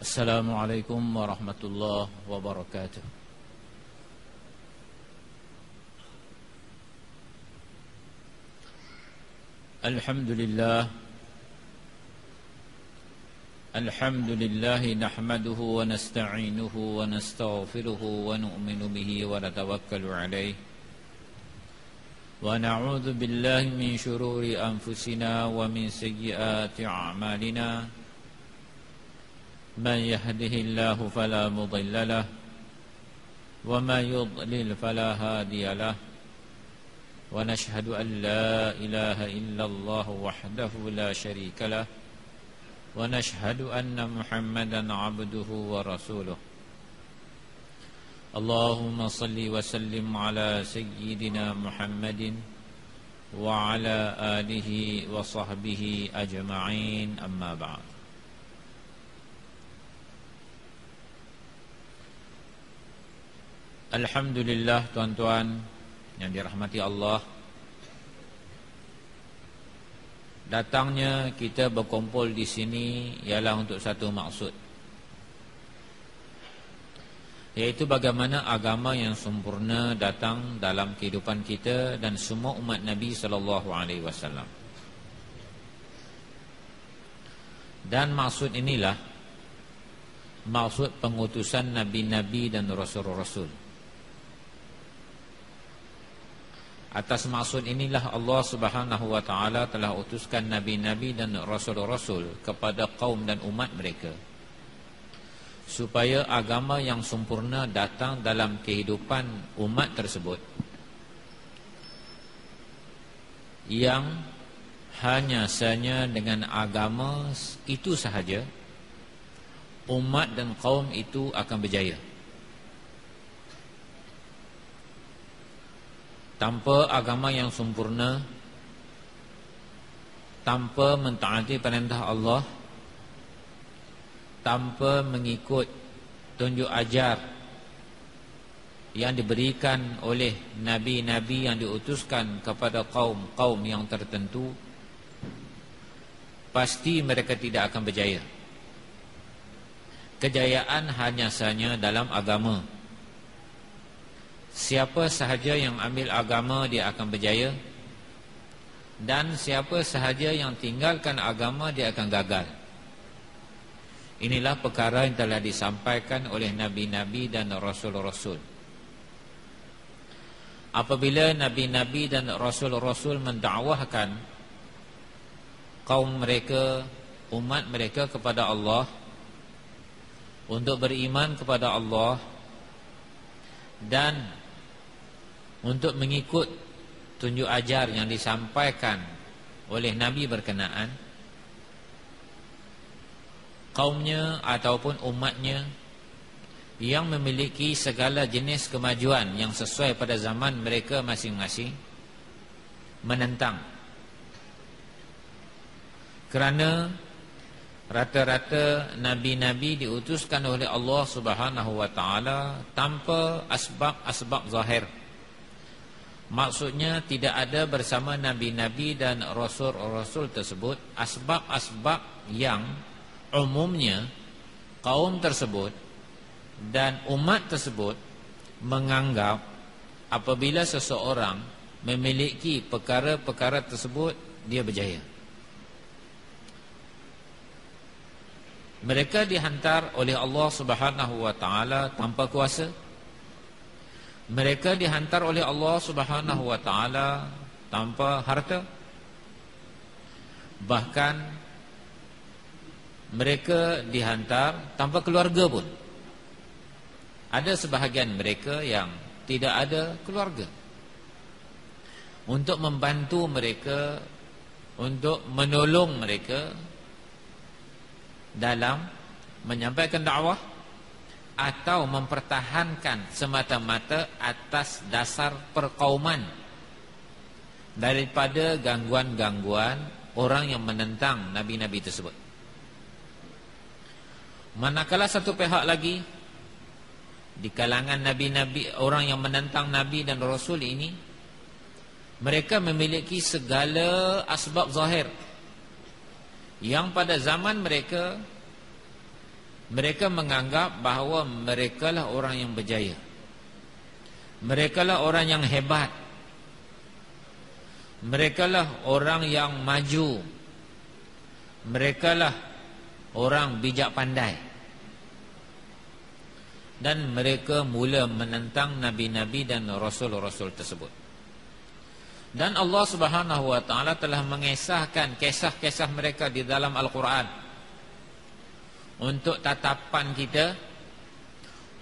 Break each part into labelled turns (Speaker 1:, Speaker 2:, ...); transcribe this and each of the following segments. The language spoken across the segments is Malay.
Speaker 1: Assalamualaikum warahmatullahi wabarakatuh. Alhamdulillah nahmaduhu wa nasta'inuhu wa nastaghfiruhu wa nu'minu bihi wa natawakkalu alayhi wa na'udzu billahi min shururi anfusina wa min sayyiati a'malina. من يهده الله فلا مضل له وما يضلل فلا هادي له ونشهد أن لا إله إلا الله وحده لا شريك له ونشهد أن محمدا عبده ورسوله. اللهم صل وسلم على سيدنا محمد وعلى آله وصحبه أجمعين. أما بعد. Alhamdulillah, tuan-tuan yang dirahmati Allah, datangnya kita berkumpul di sini ialah untuk satu maksud, yaitu bagaimana agama yang sempurna datang dalam kehidupan kita dan semua umat Nabi SAW. Dan maksud inilah maksud pengutusan Nabi-Nabi dan Rasul-Rasul. Atas maksud inilah Allah Subhanahu wa ta'ala telah utuskan Nabi-Nabi dan Rasul-Rasul kepada kaum dan umat mereka, supaya agama yang sempurna datang dalam kehidupan umat tersebut, yang hanya saja dengan agama itu sahaja umat dan kaum itu akan berjaya. Tanpa agama yang sempurna, tanpa mentaati perintah Allah, tanpa mengikut tunjuk ajar yang diberikan oleh Nabi-Nabi yang diutuskan kepada kaum-kaum yang tertentu, pasti mereka tidak akan berjaya. Kejayaan hanya saja dalam agama. Siapa sahaja yang ambil agama dia akan berjaya, dan siapa sahaja yang tinggalkan agama dia akan gagal. Inilah perkara yang telah disampaikan oleh Nabi-Nabi dan Rasul-Rasul. Apabila Nabi-Nabi dan Rasul-Rasul mendakwahkan kaum mereka, umat mereka kepada Allah, untuk beriman kepada Allah dan untuk mengikut tunjuk ajar yang disampaikan oleh Nabi berkenaan, kaumnya ataupun umatnya yang memiliki segala jenis kemajuan yang sesuai pada zaman mereka masing-masing menentang. Kerana rata-rata Nabi-Nabi diutuskan oleh Allah Subhanahu wa ta'ala tanpa asbab-asbab zahir. Maksudnya tidak ada bersama Nabi-Nabi dan Rasul-Rasul tersebut asbab-asbab yang umumnya kaum tersebut dan umat tersebut menganggap apabila seseorang memiliki perkara-perkara tersebut dia berjaya. Mereka dihantar oleh Allah Subhanahu wa ta'ala tanpa kuasa. Mereka dihantar oleh Allah Subhanahu wa ta'ala tanpa harta. Bahkan mereka dihantar tanpa keluarga pun. Ada sebahagian mereka yang tidak ada keluarga, untuk membantu mereka, untuk menolong mereka dalam menyampaikan dakwah, atau mempertahankan semata-mata atas dasar perkauman daripada gangguan-gangguan orang yang menentang Nabi-Nabi tersebut. Manakala satu pihak lagi di kalangan Nabi-Nabi, orang yang menentang Nabi dan Rasul ini, mereka memiliki segala asbab zahir yang pada zaman mereka Mereka menganggap bahawa mereka lah orang yang berjaya, mereka lah orang yang hebat, mereka lah orang yang maju, mereka lah orang bijak pandai. Dan mereka mula menentang nabi-nabi dan rasul-rasul tersebut. Dan Allah Subhanahu wa taala telah mengisahkan kisah-kisah mereka di dalam Al-Quran untuk tatapan kita,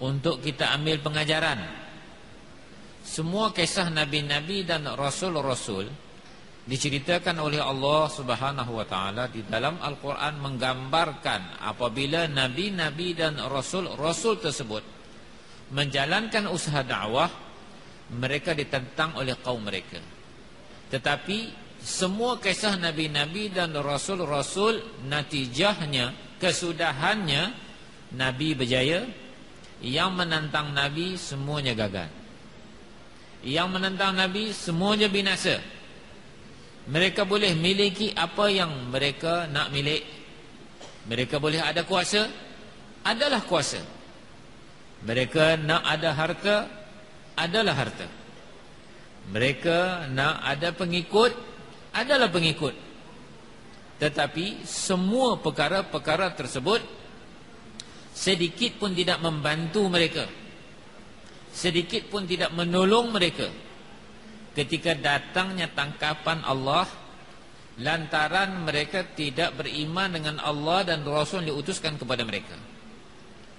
Speaker 1: untuk kita ambil pengajaran. Semua kisah nabi-nabi dan rasul-rasul diceritakan oleh Allah Subhanahu wa taala di dalam Al-Quran, menggambarkan apabila nabi-nabi dan rasul-rasul tersebut menjalankan usaha dakwah, mereka ditentang oleh kaum mereka. Tetapi semua kisah nabi-nabi dan rasul-rasul, natijahnya, kesudahannya, nabi berjaya, yang menentang nabi semuanya gagal, yang menentang nabi semuanya binasa. Mereka boleh miliki apa yang mereka nak milik, mereka boleh ada kuasa, adalah kuasa. Mereka nak ada harta, adalah harta. Mereka nak ada pengikut, adalah pengikut. Tetapi semua perkara-perkara tersebut sedikit pun tidak membantu mereka, sedikit pun tidak menolong mereka ketika datangnya tangkapan Allah, lantaran mereka tidak beriman dengan Allah dan Rasul yang diutuskan kepada mereka.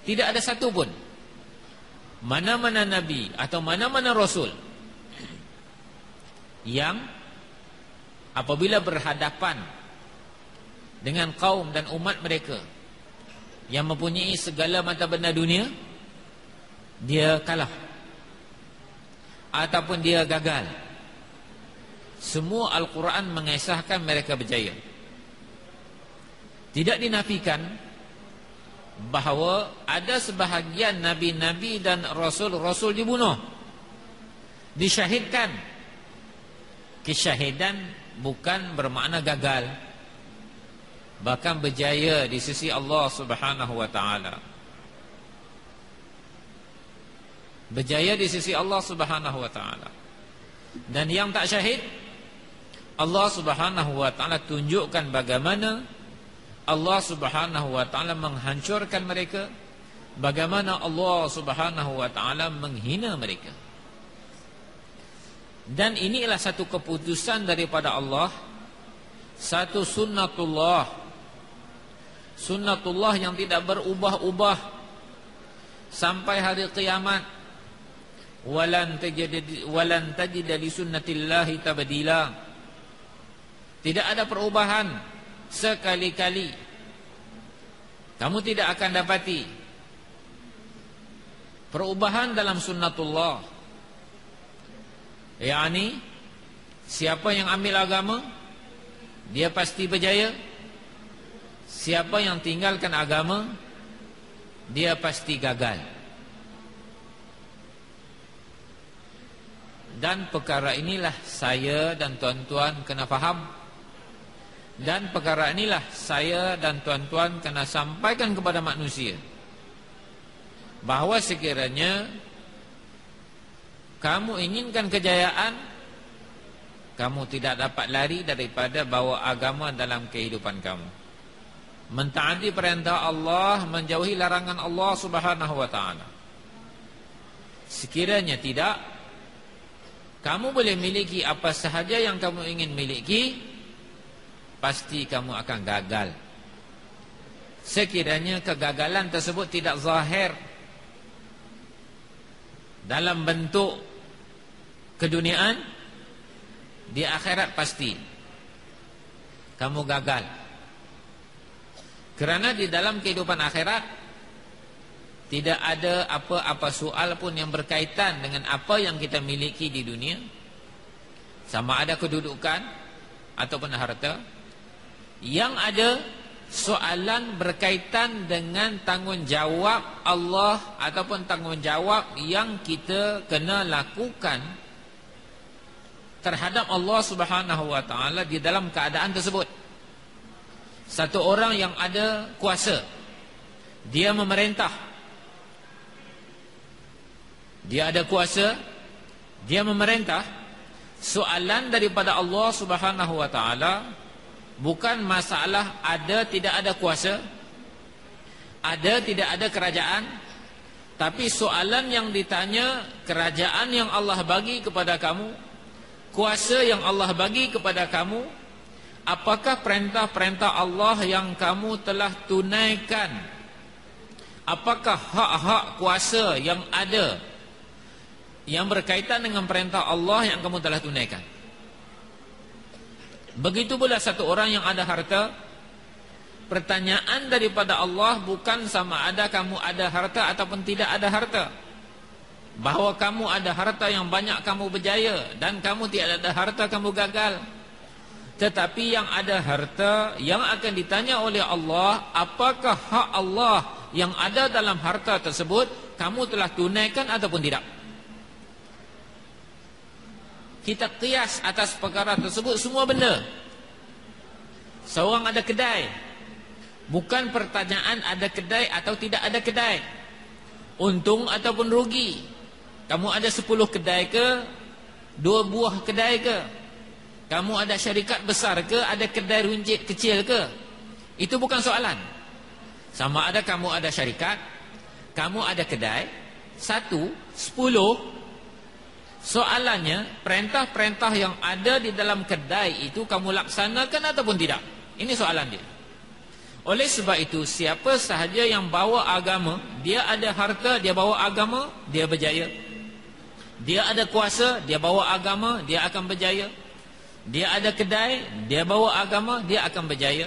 Speaker 1: Tidak ada satu pun, mana-mana nabi atau mana-mana rasul yang apabila berhadapan dengan kaum dan umat mereka yang mempunyai segala mata benda dunia, dia kalah ataupun dia gagal. Semua Al-Quran mengisahkan mereka berjaya. Tidak dinafikan bahawa ada sebahagian nabi-nabi dan rasul-rasul dibunuh, disyahidkan. Kesyahidan bukan bermakna gagal, bahkan berjaya di sisi Allah Subhanahu wa taala. Berjaya di sisi Allah Subhanahu wa taala. Dan yang tak syahid, Allah Subhanahu wa taala tunjukkan bagaimana Allah Subhanahu wa taala menghancurkan mereka, bagaimana Allah Subhanahu wa taala menghina mereka. Dan inilah satu keputusan daripada Allah, satu sunnatullah, sunnatullah yang tidak berubah-ubah sampai hari kiamat. Walan tajida li sunnatillahi tabdila. Tidak ada perubahan sekali-kali. Kamu tidak akan dapati perubahan dalam sunnatullah. Yani siapa yang ambil agama, dia pasti berjaya. Siapa yang tinggalkan agama, dia pasti gagal. Dan perkara inilah saya dan tuan-tuan kena faham. Dan perkara inilah saya dan tuan-tuan kena sampaikan kepada manusia, bahawa sekiranya kamu inginkan kejayaan, kamu tidak dapat lari daripada bawa agama dalam kehidupan kamu. Mentaati perintah Allah, menjauhi larangan Allah Subhanahu wa taala. Sekiranya tidak, kamu boleh miliki apa sahaja yang kamu ingin miliki, pasti kamu akan gagal. Sekiranya kegagalan tersebut tidak zahir dalam bentuk keduniaan, di akhirat pasti kamu gagal. Kerana di dalam kehidupan akhirat tidak ada apa-apa soal pun yang berkaitan dengan apa yang kita miliki di dunia, sama ada kedudukan ataupun harta. Yang ada soalan berkaitan dengan tanggungjawab Allah ataupun tanggungjawab yang kita kena lakukan terhadap Allah Subhanahu wa taala di dalam keadaan tersebut. Satu orang yang ada kuasa, Dia memerintah, dia ada kuasa, dia memerintah. Soalan daripada Allah Subhanahu wa taala bukan masalah ada tidak ada kuasa, ada tidak ada kerajaan, tapi soalan yang ditanya kerajaan yang Allah bagi kepada kamu, kuasa yang Allah bagi kepada kamu, apakah perintah-perintah Allah yang kamu telah tunaikan? Apakah hak-hak kuasa yang ada yang berkaitan dengan perintah Allah yang kamu telah tunaikan? Begitu pula satu orang yang ada harta, pertanyaan daripada Allah bukan sama ada kamu ada harta ataupun tidak ada harta. Bahawa kamu ada harta yang banyak kamu berjaya, dan kamu tidak ada harta kamu gagal. Tetapi yang ada harta, yang akan ditanya oleh Allah, apakah hak Allah yang ada dalam harta tersebut kamu telah tunaikan ataupun tidak? Kita qiyas atas perkara tersebut semua benda. Seorang ada kedai, bukan pertanyaan ada kedai atau tidak ada kedai, untung ataupun rugi. Kamu ada 10 kedai ke, 2 buah kedai ke? Kamu ada syarikat besar ke, ada kedai runcit kecil ke? Itu bukan soalan. Sama ada kamu ada syarikat, kamu ada kedai, 1, 10. Soalannya, perintah-perintah yang ada di dalam kedai itu kamu laksanakan ataupun tidak? Ini soalan dia. Oleh sebab itu, siapa sahaja yang bawa agama, dia ada harta, dia bawa agama, dia berjaya. Dia ada kuasa, dia bawa agama, dia akan berjaya. Dia ada kedai, dia bawa agama, dia akan berjaya.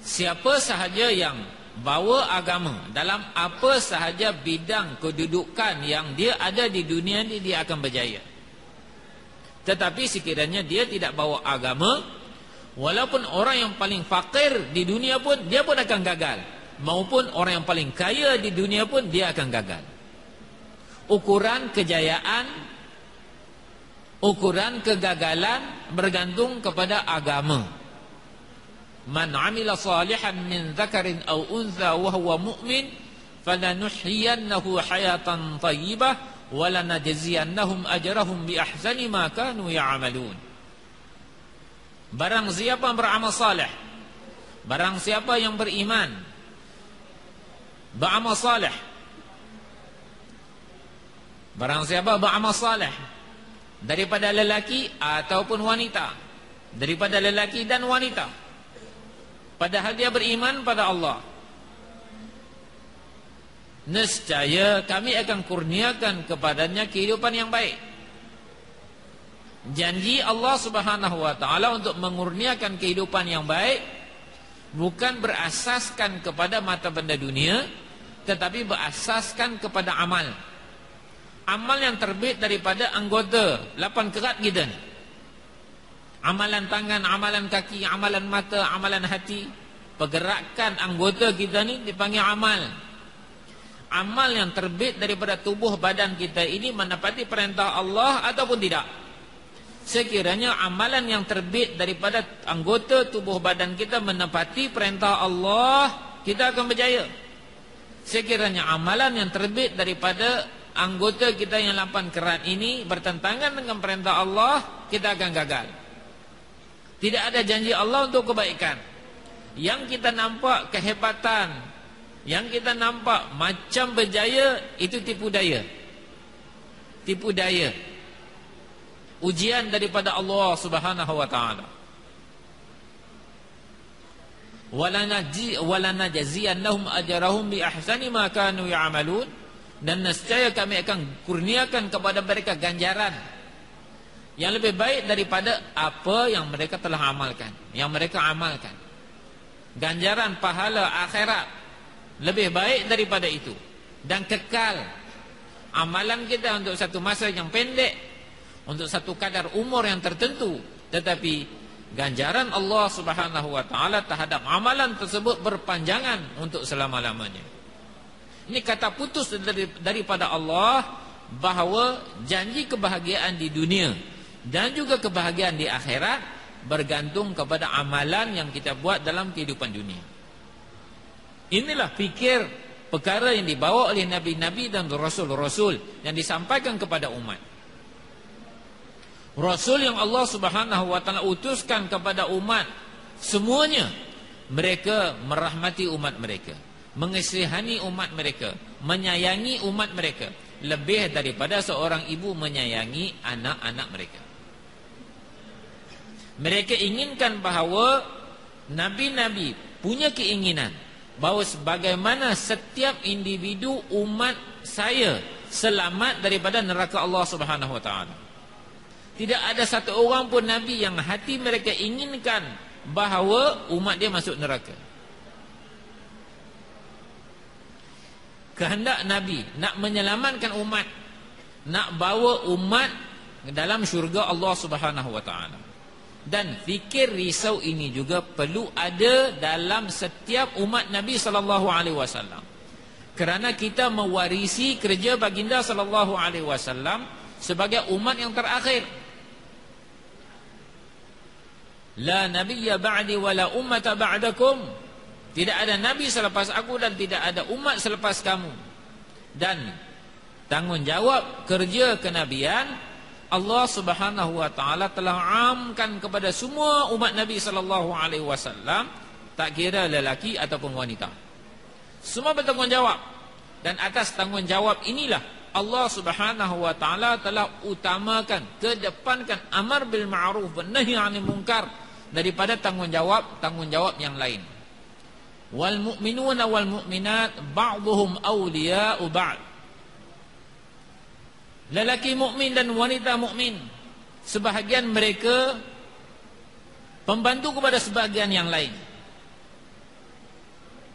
Speaker 1: Siapa sahaja yang bawa agama dalam apa sahaja bidang kedudukan yang dia ada di dunia ini, dia akan berjaya. Tetapi sekiranya dia tidak bawa agama, walaupun orang yang paling fakir di dunia pun, dia pun akan gagal. Maupun orang yang paling kaya di dunia pun, dia akan gagal. Ukuran kejayaan, ukuran kegagalan bergantung kepada agama. Man amila salihan min dzakarin aw untha wa huwa mu'min falanuhyiyannahu hayatan thayyibah wa lanajziyannahum ajrahum bi ahsani ma kanu ya'malun. Barang siapa beramal saleh, barang siapa yang beriman, beramal saleh, barang siapa beramal saleh daripada lelaki ataupun wanita, daripada lelaki dan wanita, padahal dia beriman pada Allah, nescaya kami akan kurniakan kepadanya kehidupan yang baik. Janji Allah Subhanahu wa taala untuk mengurniakan kehidupan yang baik bukan berasaskan kepada mata benda dunia, tetapi berasaskan kepada amal. Amal yang terbit daripada anggota 8 kerat kita ni. Amalan tangan, amalan kaki, amalan mata, amalan hati, pergerakan anggota kita ni dipanggil amal. Amal yang terbit daripada tubuh badan kita ini menepati perintah Allah ataupun tidak. Sekiranya amalan yang terbit daripada anggota tubuh badan kita menepati perintah Allah, kita akan berjaya. Sekiranya amalan yang terbit daripada anggota kita yang 8 kerat ini bertentangan dengan perintah Allah, kita akan gagal. Tidak ada janji Allah untuk kebaikan. Yang kita nampak kehebatan, yang kita nampak macam berjaya, itu tipu daya. Tipu daya. Ujian daripada Allah Subhanahu wa taala. Walanajziyannahum ajrahum bi ahsani ma kanu ya'malun, dan nescaya kami akan kurniakan kepada mereka ganjaran yang lebih baik daripada apa yang mereka telah amalkan, yang mereka amalkan. Ganjaran pahala akhirat lebih baik daripada itu, dan kekal. Amalan kita untuk satu masa yang pendek, untuk satu kadar umur yang tertentu, tetapi ganjaran Allah Subhanahu wa taala terhadap amalan tersebut berpanjangan untuk selama-lamanya. Ini kata putus daripada Allah bahawa janji kebahagiaan di dunia dan juga kebahagiaan di akhirat bergantung kepada amalan yang kita buat dalam kehidupan dunia. Inilah fikir perkara yang dibawa oleh nabi-nabi dan rasul-rasul yang disampaikan kepada umat. Rasul yang Allah Subhanahu wa taala utuskan kepada umat semuanya, mereka merahmati umat mereka, mengasihani umat mereka, menyayangi umat mereka lebih daripada seorang ibu menyayangi anak-anak mereka. Mereka inginkan bahawa nabi-nabi punya keinginan bahawa sebagaimana setiap individu umat saya selamat daripada neraka Allah Subhanahu wa taala, tidak ada satu orang pun nabi yang hati mereka inginkan bahawa umat dia masuk neraka. Kehendak nabi nak menyelamatkan umat, nak bawa umat ke dalam syurga Allah Subhanahu wa taala. Dan fikir risau ini juga perlu ada dalam setiap umat Nabi sallallahu alaihi wasallam. Kerana kita mewarisi kerja baginda sallallahu alaihi wasallam sebagai umat yang terakhir. La nabiyya ba'di wa la ummata ba'dakum. Tidak ada nabi selepas aku dan tidak ada umat selepas kamu. Dan tanggungjawab kerja kenabian Allah Subhanahu wa taala telah amkan kepada semua umat Nabi sallallahu alaihi wasallam, tak kira lelaki ataupun wanita. Semua bertanggungjawab. Dan atas tanggungjawab inilah Allah Subhanahu wa taala telah utamakan, kedepankan amar bil ma'ruf wan nahi 'anil munkar daripada tanggungjawab yang lain. Wal mu'minuna wal mu'minat ba'dhum awliya'u ba'd. Lelaki mukmin dan wanita mukmin, sebahagian mereka pembantu kepada sebahagian yang lain.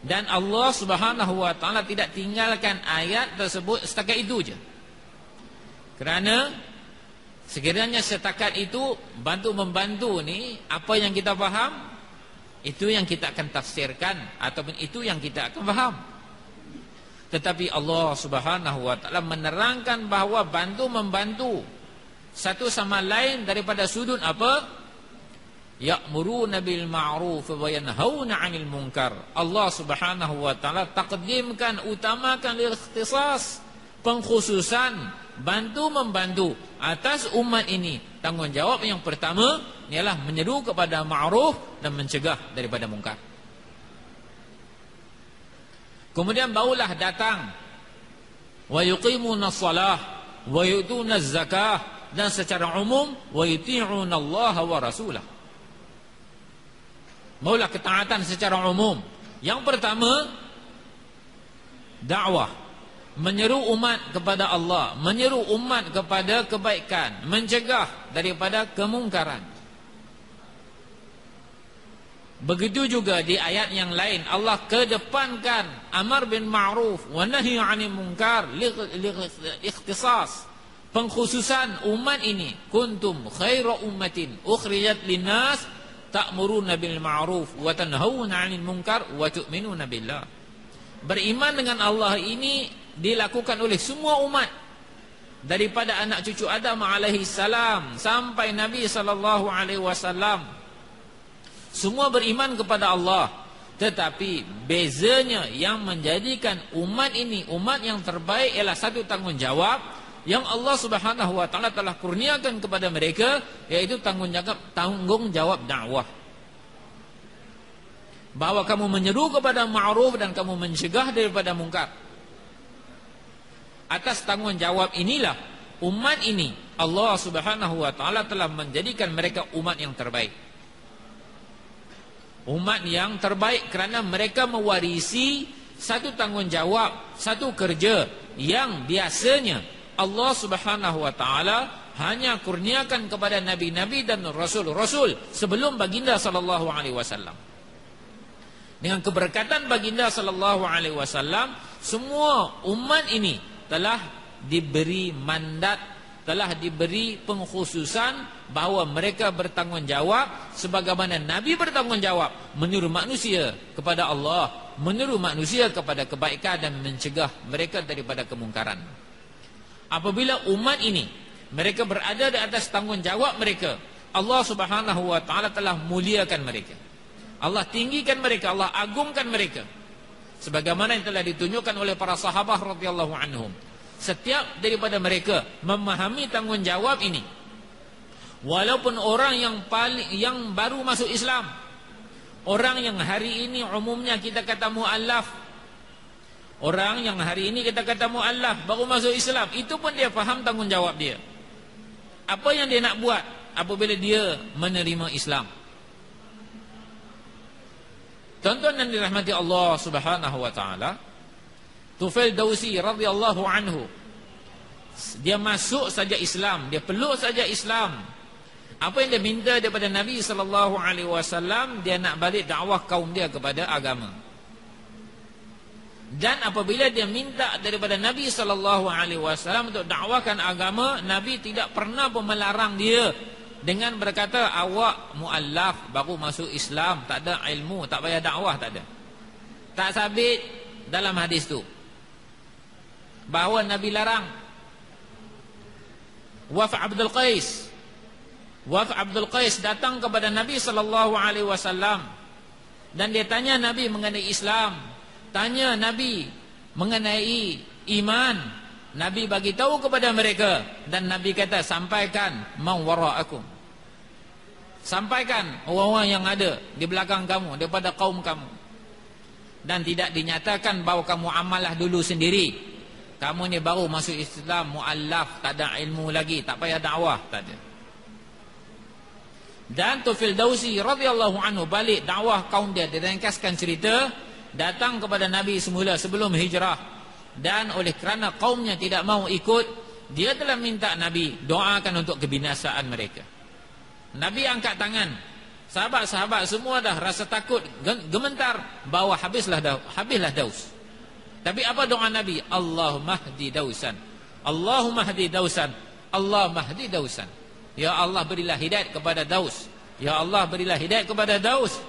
Speaker 1: Dan Allah Subhanahu wa taala tidak tinggalkan ayat tersebut setakat itu saja. Kerana sekiranya setakat itu bantu-membantu ni, apa yang kita faham itu yang kita akan tafsirkan ataupun itu yang kita akan faham. Tetapi Allah Subhanahu wa taala menerangkan bahawa bantu-membantu satu sama lain daripada sudut apa? Ya'muruna bil ma'ruf wa yanhauna 'anil munkar. Allah Subhanahu wa taala takdimkan, utamakan ikhtisas, pengkhususan bantu-membantu atas umat ini. Tanggungjawab yang pertama ialah menyeru kepada ma'ruf dan mencegah daripada munkar. Kemudian barulah datang wa yuqimuna shalah wa yu'tuna zakah, dan secara umum wa yuti'una Allah wa rasulah. Barulah ketaatan secara umum. Yang pertama, dakwah, menyeru umat kepada Allah, menyeru umat kepada kebaikan, mencegah daripada kemungkaran. Begitu juga di ayat yang lain Allah kedepankan amar bin ma'ruf wa nahi 'anil munkar li ikhtisas, pengkhususan umat ini. Kuntum khaira ummatin ukhrijat linnas ta'muruna bil ma'ruf wa tanhauna 'anil munkar wa tu'minuna billah. Beriman dengan Allah ini dilakukan oleh semua umat, daripada anak cucu Adam alaihi salam sampai Nabi sallallahu alaihi wasallam. Semua beriman kepada Allah. Tetapi bezanya yang menjadikan umat ini umat yang terbaik ialah satu tanggungjawab yang Allah Subhanahu wa taala telah kurniakan kepada mereka, yaitu tanggungjawab dakwah. Bahawa kamu menyeru kepada ma'ruf dan kamu mencegah daripada mungkar. Atas tanggungjawab inilah umat ini Allah Subhanahu wa taala telah menjadikan mereka umat yang terbaik. Umat yang terbaik kerana mereka mewarisi satu tanggungjawab, satu kerja yang biasanya Allah Subhanahu wa taala hanya kurniakan kepada nabi-nabi dan rasul-rasul sebelum baginda sallallahu alaihi wasallam. Dengan keberkatan baginda sallallahu alaihi wasallam, semua umat ini telah diberi mandat, telah diberi pengkhususan bahawa mereka bertanggungjawab sebagaimana Nabi bertanggungjawab menyeru manusia kepada Allah, menyeru manusia kepada kebaikan dan mencegah mereka daripada kemungkaran. Apabila umat ini mereka berada di atas tanggungjawab mereka, Allah Subhanahu wa taala telah muliakan mereka. Allah tinggikan mereka, Allah agungkan mereka. sebagaimana yang telah ditunjukkan oleh para sahabat radhiyallahu anhum. Setiap daripada mereka memahami tanggungjawab ini. Walaupun orang yang baru masuk Islam, orang yang hari ini umumnya kita kata mu'allaf, orang yang hari ini kita kata mu'allaf baru masuk Islam, itu pun dia faham tanggungjawab dia. Apa yang dia nak buat apabila dia menerima Islam. Tuan-tuan yang dirahmati Allah Subhanahu wa taala, Tufail Dausi radhiyallahu anhu, dia masuk saja Islam, dia peluk saja Islam. Apa yang dia minta daripada Nabi sallallahu alaihi wasallam, dia nak balik dakwah kaum dia kepada agama. Dan apabila dia minta daripada Nabi sallallahu alaihi wasallam untuk dakwahkan agama, Nabi tidak pernah pun melarang dia dengan berkata, awak mu'allaf baru masuk Islam, tak ada ilmu, tak payah dakwah, tak ada. Tak sabit dalam hadis tu bahawa Nabi larang. Waf Abdul Qais datang kepada Nabi sallallahu alaihi wasallam dan dia tanya Nabi mengenai Islam, tanya Nabi mengenai iman. Nabi bagi tahu kepada mereka dan Nabi kata, sampaikan man wara'akum, sampaikan orang-orang yang ada di belakang kamu daripada kaum kamu. Dan tidak dinyatakan bahawa kamu amalah dulu sendiri, kamu ni baru masuk Islam, mu'allaf, tak ada ilmu lagi, tak payah dakwah, tak ada. Dan Tufail Dausi radhiyallahu anhu balik dakwah kaum dia. Diringkaskan cerita, datang kepada Nabi semula sebelum hijrah, dan oleh kerana kaumnya tidak mau ikut, dia telah minta Nabi doakan untuk kebinasaan mereka. Nabi angkat tangan, sahabat-sahabat semua dah rasa takut, gementar bahawa habislah Daus. Tapi apa doa Nabi? Allahumma hdi Dausan, Allahumma hdi Dausan, Allahumma hdi Dausan. Ya Allah berilah hidayat kepada Daus, ya Allah berilah hidayat kepada Daus,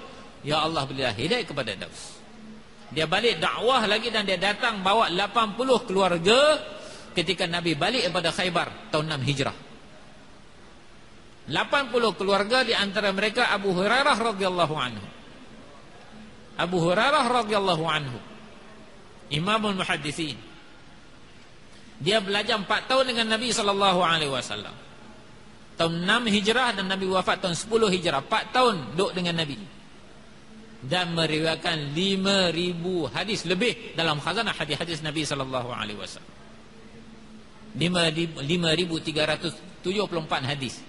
Speaker 1: ya Allah berilah hidayat kepada Daus. Dia balik dakwah lagi dan dia datang bawa 80 keluarga ketika Nabi balik daripada Khaybar tahun 6 Hijrah. 80 keluarga, di antara mereka Abu Hurairah radhiyallahu anhu. Abu Hurairah radhiyallahu anhu, Imamul Muhaddithin. Dia belajar 4 tahun dengan Nabi sallallahu alaihi wasallam. Tahun 6 Hijrah dan Nabi wafat tahun 10 Hijrah. 4 tahun duduk dengan Nabi. Dan meriwayatkan 5,000 hadis lebih dalam khazanah hadis-hadis Nabi sallallahu alaihi wasallam. 5,374 hadis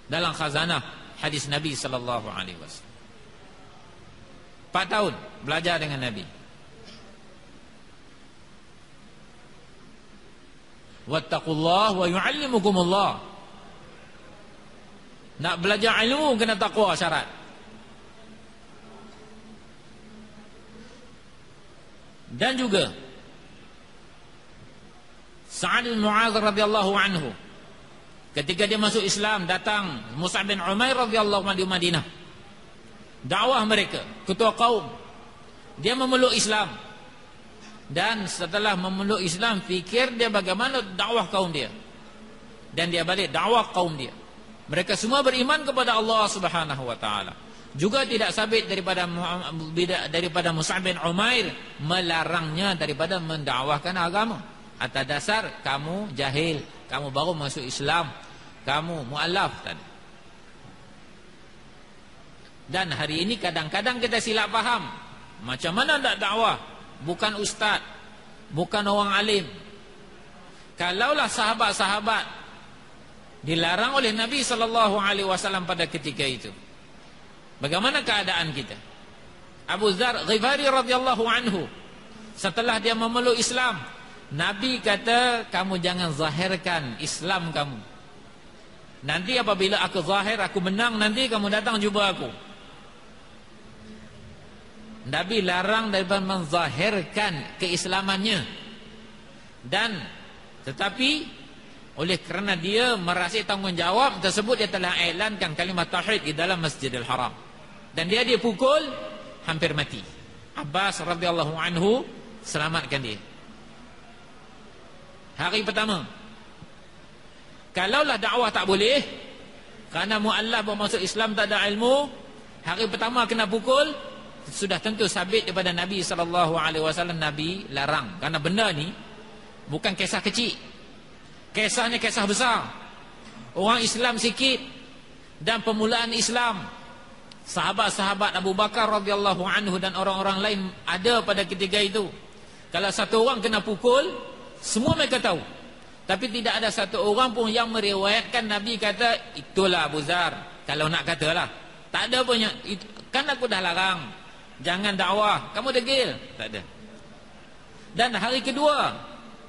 Speaker 1: dalam khazanah hadis Nabi sallallahu alaihi wasallam. 4 tahun belajar dengan Nabi. Wattaqullah wa yu'allimukumullah. Nak belajar ilmu kena takwa syarat. Dan juga Sa'ad bin Mu'adz radhiyallahu anhu, ketika dia masuk Islam, datang Mus'ab bin Umair radhiyallahu anhu di Madinah. Dakwah mereka, ketua kaum. Dia memeluk Islam. Dan setelah memeluk Islam, fikir dia bagaimana dakwah kaum dia. Dan dia balik dakwah kaum dia. Mereka semua beriman kepada Allah Subhanahu wa taala. Juga tidak sabit daripada Mus'ab bin Umair melarangnya daripada mendakwahkan agama. Atas dasar kamu jahil, kamu baru masuk Islam, kamu mu'allaf tadi. Dan hari ini kadang-kadang kita silap faham. Macam mana nak dakwah? Bukan ustaz, bukan orang alim. Kalaulah sahabat-sahabat dilarang oleh Nabi sallallahu alaihi wasallam pada ketika itu, bagaimana keadaan kita? Abu Dzar Ghifari radhiyallahu anhu, setelah dia memeluk Islam, Nabi kata, kamu jangan zahirkan Islam kamu. Nanti apabila aku zahir, aku menang, nanti kamu datang jumpa aku. Nabi larang daripada menzahirkan keislamannya. Dan tetapi oleh kerana dia merasa tanggungjawab tersebut, dia telah iklankan kalimat tauhid di dalam Masjidil Haram. Dan dia dipukul hampir mati. Abbas radhiyallahu anhu selamatkan dia. Hari pertama. Kalaulah dakwah tak boleh, kerana mu'allaf bermasuk Islam tak ada ilmu, hari pertama kena pukul, sudah tentu sabit daripada Nabi SAW. Nabi larang, kerana benda ni bukan kisah kecil, kisahnya kisah besar. Orang Islam sikit dan permulaan Islam, sahabat-sahabat Abu Bakar radhiyallahu anhu dan orang-orang lain ada pada ketika itu. Kalau satu orang kena pukul, semua mereka tahu. Tapi tidak ada satu orang pun yang meriwayatkan Nabi kata, itulah Abu Zar. Kalau nak katalah, tak ada punya. Kan aku dah larang, jangan dakwah, kamu degil. Tak ada. Dan hari kedua,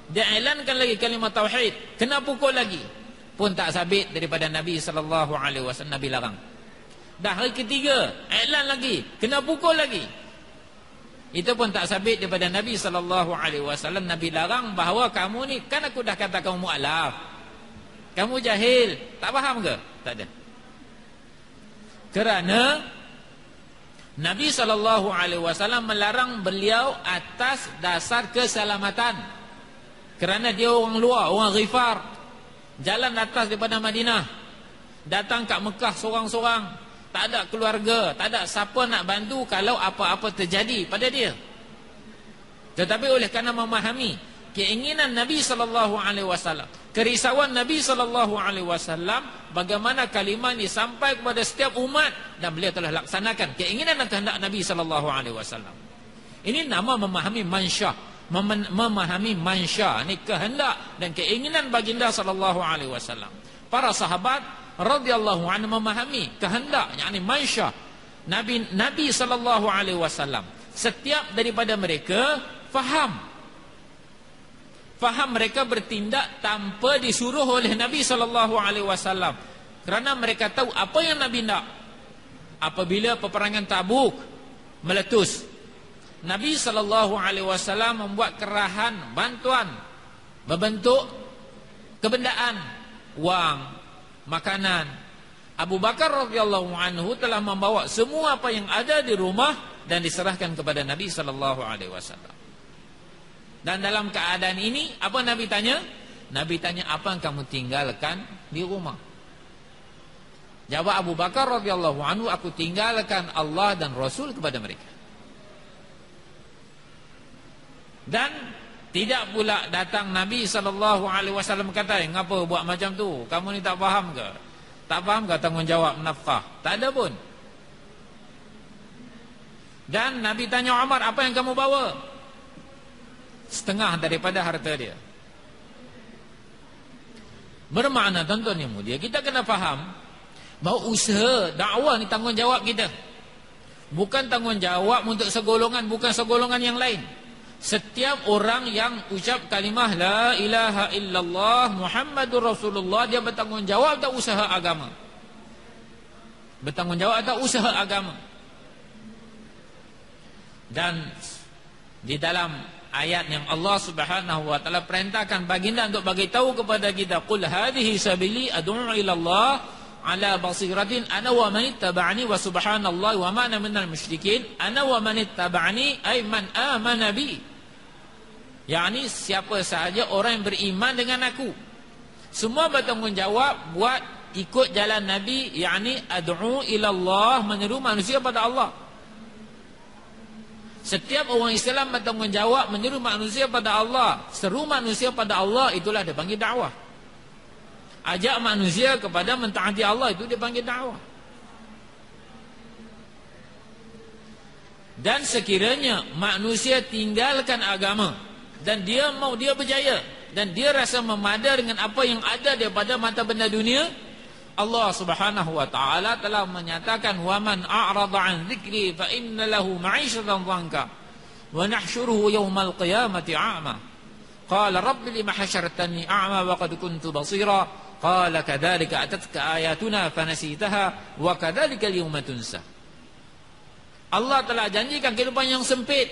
Speaker 1: dia elankan lagi kalimah tauhid, kena pukul lagi, pun tak sabit daripada Nabi SAW. Nabi larang. Dah hari ketiga, elan lagi, kena pukul lagi, itu pun tak sabit daripada Nabi SAW. Nabi larang bahawa kamu ni, kan aku dah kata kamu mu'alaf, kamu jahil, tak faham ke? Tak ada. Kerana Nabi SAW melarang beliau atas dasar keselamatan. Kerana dia orang luar, orang Ghifar, jalan atas daripada Madinah, datang kat Mekah sorang-sorang, tak ada keluarga, tak ada siapa nak bantu kalau apa-apa terjadi pada dia. Tetapi oleh kerana memahami keinginan Nabi SAW, kerisauan Nabi SAW, bagaimana kalimah ini sampai kepada setiap umat, dan beliau telah laksanakan keinginan dan kehendak Nabi SAW. Ini nama memahami mansyah. Memahami mansyah, ini kehendak dan keinginan baginda SAW. Para sahabat radhiyallahu anhu memahami kehendak, yakni mansyah Nabi SAW. Setiap daripada mereka faham mereka bertindak tanpa disuruh oleh Nabi SAW, kerana mereka tahu apa yang Nabi nak. Apabila peperangan Tabuk meletus, Nabi SAW membuat kerahan bantuan berbentuk kebendaan, wang, makanan. Abu Bakar radhiyallahu anhu telah membawa semua apa yang ada di rumah dan diserahkan kepada Nabi SAW. Dan dalam keadaan ini, apa Nabi tanya? Nabi tanya, apa yang kamu tinggalkan di rumah? Jawab Abu Bakar radhiyallahu anhu, aku tinggalkan Allah dan Rasul kepada mereka. Dan tidak pula datang Nabi SAW kata, ngapa buat macam tu? Kamu ni tak faham ke? Tak faham ke tanggungjawab nafkah? Tak ada pun. Dan Nabi tanya Umar, apa yang kamu bawa? Setengah daripada harta dia. Bermakna, tuan-tuan yang mulia, kita kena faham bahawa usaha dakwah ni tanggungjawab kita, bukan tanggungjawab untuk segolongan, bukan segolongan yang lain. Setiap orang yang ucap kalimah la ilaha illallah Muhammadur Rasulullah, dia bertanggungjawab atas usaha agama, bertanggungjawab atas usaha agama. Dan di dalam ayat yang Allah Subhanahu wa taala perintahkan baginda untuk bagi tahu kepada kita, qul hadhihi sabili ad'u ila Allah ala basiratin ana wa man ittaba'ani wa subhanallahi wa ma ana minal musyrikin. Ana wa man ittaba'ani ay man amana bi, yakni siapa sahaja orang yang beriman dengan aku, semua bertanggungjawab buat ikut jalan Nabi, yakni ad'u ila Allah, menyeru manusia pada Allah. Setiap orang Islam bertanggungjawab menyeru manusia pada Allah, seru manusia pada Allah, itulah dia panggil dakwah. Ajak manusia kepada mentaati Allah, itu dia panggil dakwah. Dan sekiranya manusia tinggalkan agama dan dia mau dia berjaya dan dia rasa memada dengan apa yang ada daripada mata benda dunia, Allah Subhanahu wa taala telah menyatakan, wa man a'rada an dzikri fa inna lahu ma'isyatan dhanka wa nahsyuruhu yaumal qiyamati a'ma qala rabbi lima hasyartani a'ma wa qad kuntu basira qala kadzalika atatka ayatuna fanasitaha wa kadzalika al-yawma tunsa. Allah telah janjikan kehidupan yang sempit,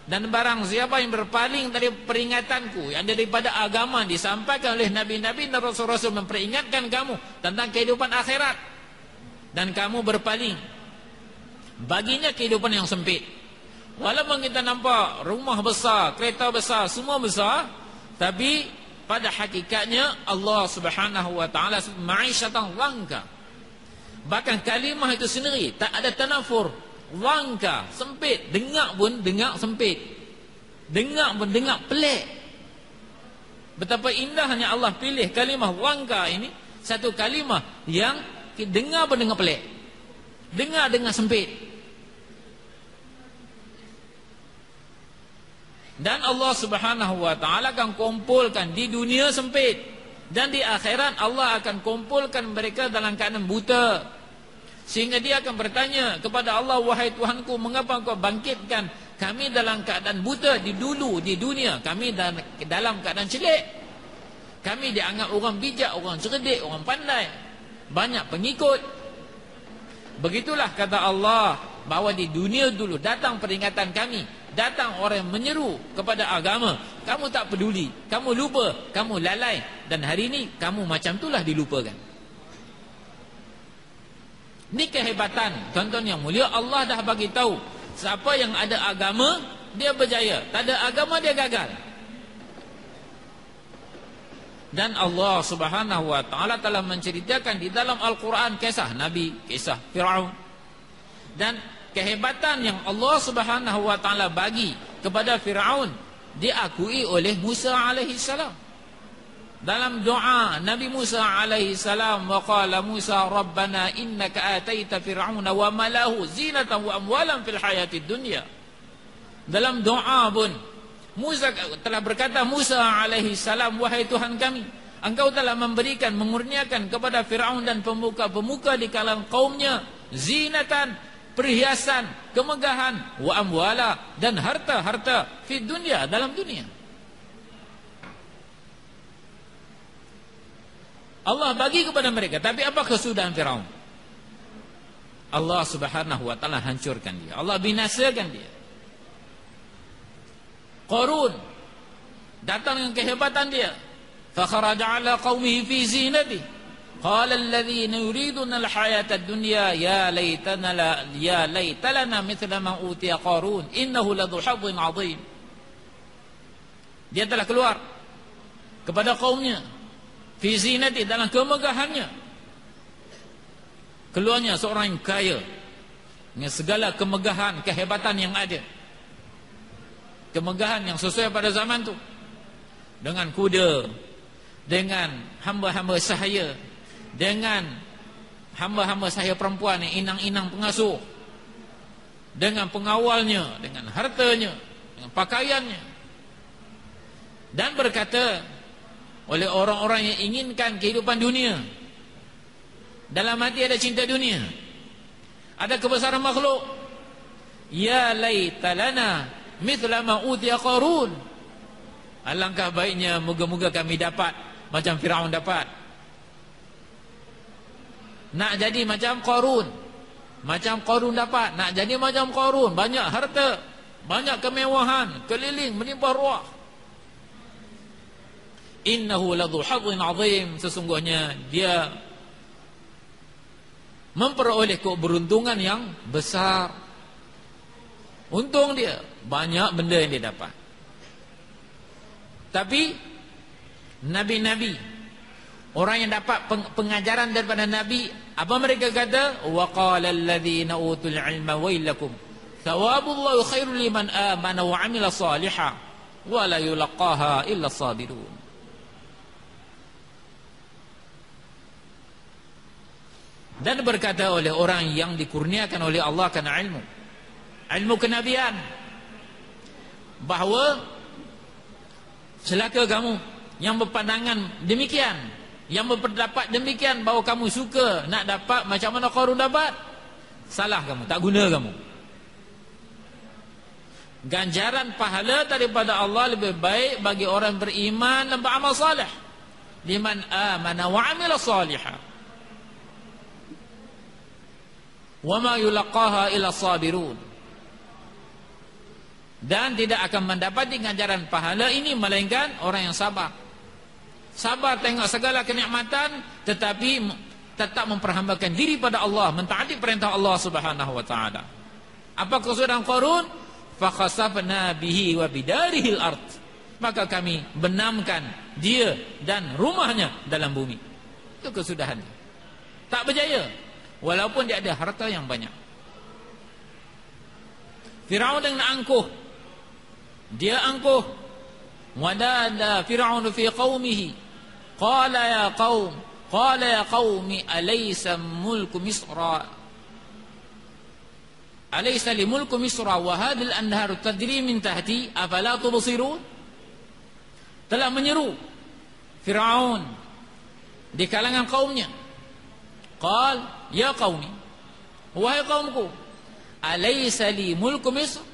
Speaker 1: dan barang siapa yang berpaling dari peringatanku yang daripada agama disampaikan oleh nabi-nabi dan rasul-rasul memperingatkan kamu tentang kehidupan akhirat, dan kamu berpaling, baginya kehidupan yang sempit. Walaupun kita nampak rumah besar, kereta besar, semua besar, tapi pada hakikatnya Allah Subhanahu wa taala ma'isyatan dhanka. Bahkan kalimah itu sendiri tak ada tanafur, wangka, sempit. Dengar pun dengar sempit. Dengar pun dengar pelik. Betapa indahnya Allah pilih kalimah wangka ini, satu kalimah yang dengar pun dengar pelik. Dengar sempit. Dan Allah Subhanahu wa taala akan kumpulkan di dunia sempit, dan di akhirat Allah akan kumpulkan mereka dalam keadaan buta. Sehingga dia akan bertanya kepada Allah, wahai Tuhanku, mengapa kau bangkitkan kami dalam keadaan buta di dunia? Kami dalam keadaan celik. Kami dianggap orang bijak, orang cerdik, orang pandai, banyak pengikut. Begitulah kata Allah, bahawa di dunia dulu datang peringatan kami, datang orang yang menyeru kepada agama, kamu tak peduli, kamu lupa, kamu lalai, dan hari ini kamu macam itulah dilupakan. Ini kehebatan, tuan-tuan yang mulia. Allah dah bagi tahu, siapa yang ada agama dia berjaya, tak ada agama dia gagal. Dan Allah Subhanahu wa taala telah menceritakan di dalam Al-Quran kisah Nabi, kisah Firaun. Dan kehebatan yang Allah Subhanahu wa taala bagi kepada Firaun diakui oleh Musa alaihi salam. Dalam doa Nabi Musa alaihi salam, wa qala Musa rabbana innaka ataita fir'auna wa malahu zinatan wa amwalan fil hayatid dunya. Dalam doa pun Musa telah berkata, Musa alaihi salam, wahai Tuhan kami, engkau telah memberikan, mengurniakan kepada Firaun dan pemuka-pemuka di kalangan kaumnya zinatan, perhiasan, kemegahan, wa amwala, dan harta-harta fi dunya, dalam dunia. Allah bagi kepada mereka, tapi apa kesudahan Firaun? Allah Subhanahu wa taala hancurkan dia. Allah binasakan dia. Qarun datang dengan kehebatan dia. Fa kharaja ala qaumihi fi zinati. Qala alladhina yuriduna al-hayata ad-dunya ya laytalana mithla ma utiya Qarun innahu ladhu hadhin 'azim. Dia telah keluar kepada kaumnya fi zinati, dalam kemegahannya. Keluarnya seorang yang kaya dengan segala kemegahan, kehebatan yang ada, kemegahan yang sesuai pada zaman tu, dengan kuda, dengan hamba-hamba sahaya, dengan hamba-hamba sahaya perempuan yang inang-inang pengasuh, dengan pengawalnya, dengan hartanya, dengan pakaiannya. Dan berkata oleh orang-orang yang inginkan kehidupan dunia, dalam hati ada cinta dunia, ada kebesaran makhluk, ya laytalana mithla ma utiya Qarun, alangkah baiknya moga-moga kami dapat macam Firaun dapat. Nak jadi macam Qarun, macam Qarun dapat, nak jadi macam Qarun, banyak harta, banyak kemewahan, keliling melimpah ruah. Innahu ladhu hadhin 'azim, sesungguhnya dia memperoleh keberuntungan yang besar. Untung dia, banyak benda yang dia dapat. Tapi nabi-nabi, orang yang dapat pengajaran daripada nabi, apa mereka kata? Wa qala alladhina utul ilma wailakum thawabullahi khairul liman amana wa 'amila shalihan wa la yulaqaha illa sabirun. Dan berkata oleh orang yang dikurniakan oleh Allah karena ilmu kenabian, bahawa celaka kamu yang berpandangan demikian, yang berpendapat demikian, bahawa kamu suka nak dapat macam mana Qarun dapat. Salah kamu, tak guna kamu. Ganjaran pahala daripada Allah lebih baik bagi orang beriman dan beramal salih. Liman amana wa amila salihah. Wa ma yulaqaha illa sabirun. Dan tidak akan mendapati ganjaran pahala ini melainkan orang yang sabar. Sabar tengok segala kenikmatan, tetapi tetap memperhambakan diri pada Allah, mentaati perintah Allah Subhanahu wa taala. Apa kesudahan Qarun? Fa khasafna bihi wa bidarihil ard. Maka kami benamkan dia dan rumahnya dalam bumi. Itu kesudahannya. Tak berjaya, walaupun dia ada harta yang banyak. Firaun dengan angkuh. Dia angkuh. Wadada Firaun fi qaumihi. Qala ya qaumi alaysa mulku Misra. Alaysa li mulku Misra wa hadhihi al-anharu tajri min tahti afala tubsirun. Telah menyeru Firaun di kalangan kaumnya. Qal ya qaumi, wahai kaumku, alaysa li mulku Misr,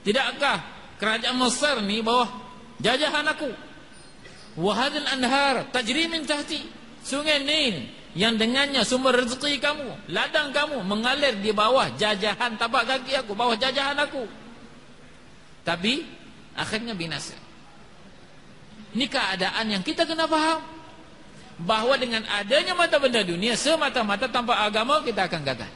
Speaker 1: tidakkah kerajaan Mesir ni bawah jajahan aku? Wa hadhihi al-anhar tajri min tahti, sungai Nil yang dengannya sumber rezeki kamu, ladang kamu mengalir di bawah jajahan tapak kaki aku, bawah jajahan aku. Tapi akhirnya binasa. Ini keadaan yang kita kena faham, bahawa dengan adanya mata benda dunia semata-mata tanpa agama kita akan gagal.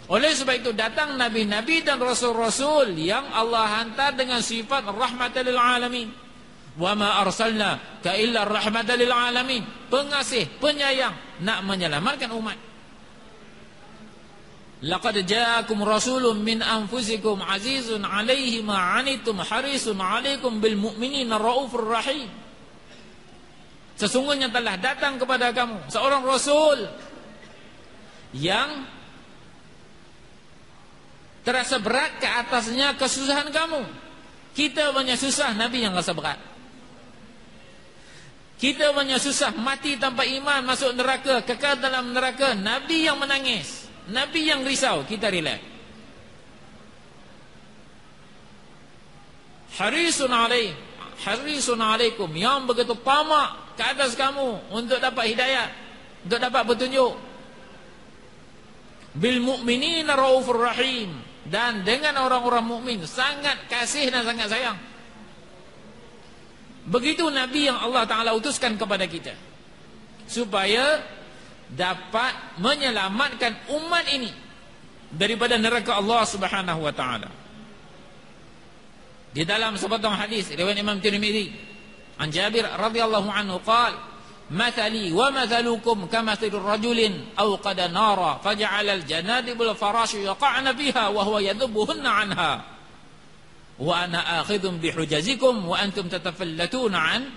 Speaker 1: Oleh sebab itu datang nabi-nabi dan rasul-rasul yang Allah hantar dengan sifat rahmatan lil alamin. Wa ma arsalna ka illa rahmatan lil alamin, pengasih, penyayang, nak menyelamatkan umat. Laqad ja'akum rasulun min anfusikum azizun 'alaihi ma 'anittum harisun 'alaikum bil mu'minina raufur rahim. Sesungguhnya telah datang kepada kamu seorang rasul yang terasa berat ke atasnya kesusahan kamu. Kita banyak susah, Nabi yang rasa berat. Kita banyak susah, mati tanpa iman, masuk neraka, kekal dalam neraka. Nabi yang menangis, Nabi yang risau, kita relax. Harisun alaikum, yang begitu tamak ke atas kamu untuk dapat hidayah, untuk dapat petunjuk. Bil mu'minina raufur rahim, dan dengan orang-orang mukmin sangat kasih dan sangat sayang. Begitu Nabi yang Allah Ta'ala utuskan kepada kita, supaya dapat menyelamatkan umat ini daripada neraka Allah Subhanahu wa Ta'ala. Di dalam sepotong hadis riwayat Imam Tirmidzi, an Jabir radhiyallahu anhu qala, mathali wa mathalukum kamathil rajulin awqada nara faja'ala al-janadibul farashi yaqa'na fiha wa huwa yadhubbuhunna anha wa ana akhidhum bihujazikum wa antum tatafallatuna an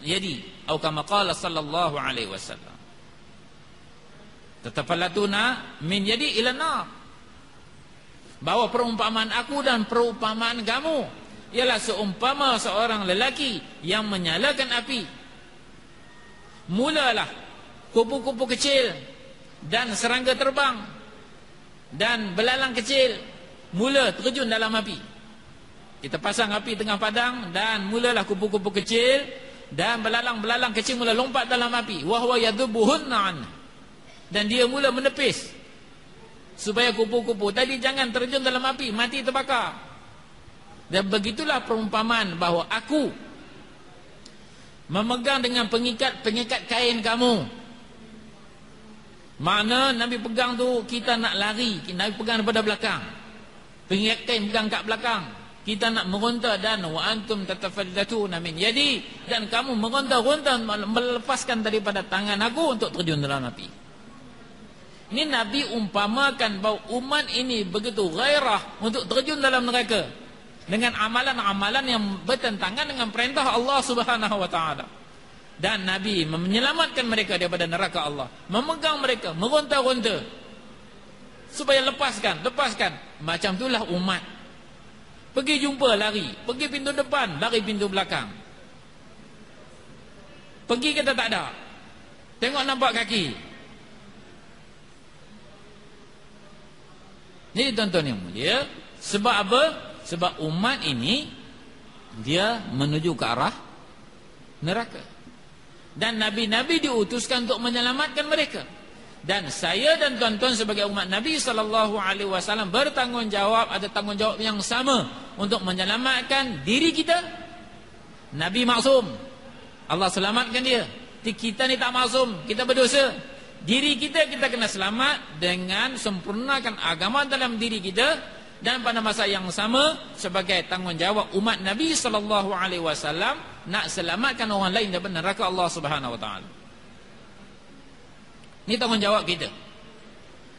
Speaker 1: yadi, atau kama qala sallallahu alaihi wasallam, tatafallatuna min yadi ila nar. Bahwa perumpamaan aku dan perumpamaan kamu ialah seumpama seorang lelaki yang menyalakan api. Mulalah kupu-kupu kecil dan serangga terbang dan belalang kecil mula terjun dalam api. Kita pasang api tengah padang dan mulalah kupu-kupu kecil dan belalang-belalang kecil mula lompat dalam api. Wa huwa yadhubuhunna an, dan dia mula menepis supaya kupu-kupu tadi jangan terjun dalam api, mati terbakar. Dan begitulah perumpamaan bahawa aku memegang dengan pengikat kain kamu. Mana Nabi pegang tu kita nak lari, Nabi pegang daripada belakang, pengikat kain pegang kat belakang, kita nak meronta, dan wa antum tatafallatuna min yadi, dan kamu meronta-ronta melepaskan daripada tangan aku untuk terjun dalam api. Ini Nabi umpamakan bahawa umat ini begitu gairah untuk terjun dalam neraka dengan amalan-amalan yang bertentangan dengan perintah Allah Subhanahu wa Ta'ala. Dan Nabi menyelamatkan mereka daripada neraka Allah, memegang mereka, meronta-ronta supaya lepaskan. Macam itulah umat. Pergi jumpa lari, pergi pintu depan, lari pintu belakang. Pergi kita tak ada, tengok nampak kaki. Jadi tuan-tuan yang mulia, sebab apa? Sebab umat ini dia menuju ke arah neraka. Dan Nabi-Nabi diutuskan untuk menyelamatkan mereka. Dan saya dan tuan-tuan sebagai umat Nabi SAW bertanggungjawab, ada tanggungjawab yang sama untuk menyelamatkan diri kita. Nabi maksum, Allah selamatkan dia. Kita ni tak maksum, kita berdosa. Diri kita kena selamat dengan sempurnakan agama dalam diri kita. Dan pada masa yang sama, sebagai tanggungjawab umat Nabi SAW nak selamatkan orang lain daripada neraka Allah Subhanahu wa Ta'ala. Ini tanggungjawab kita.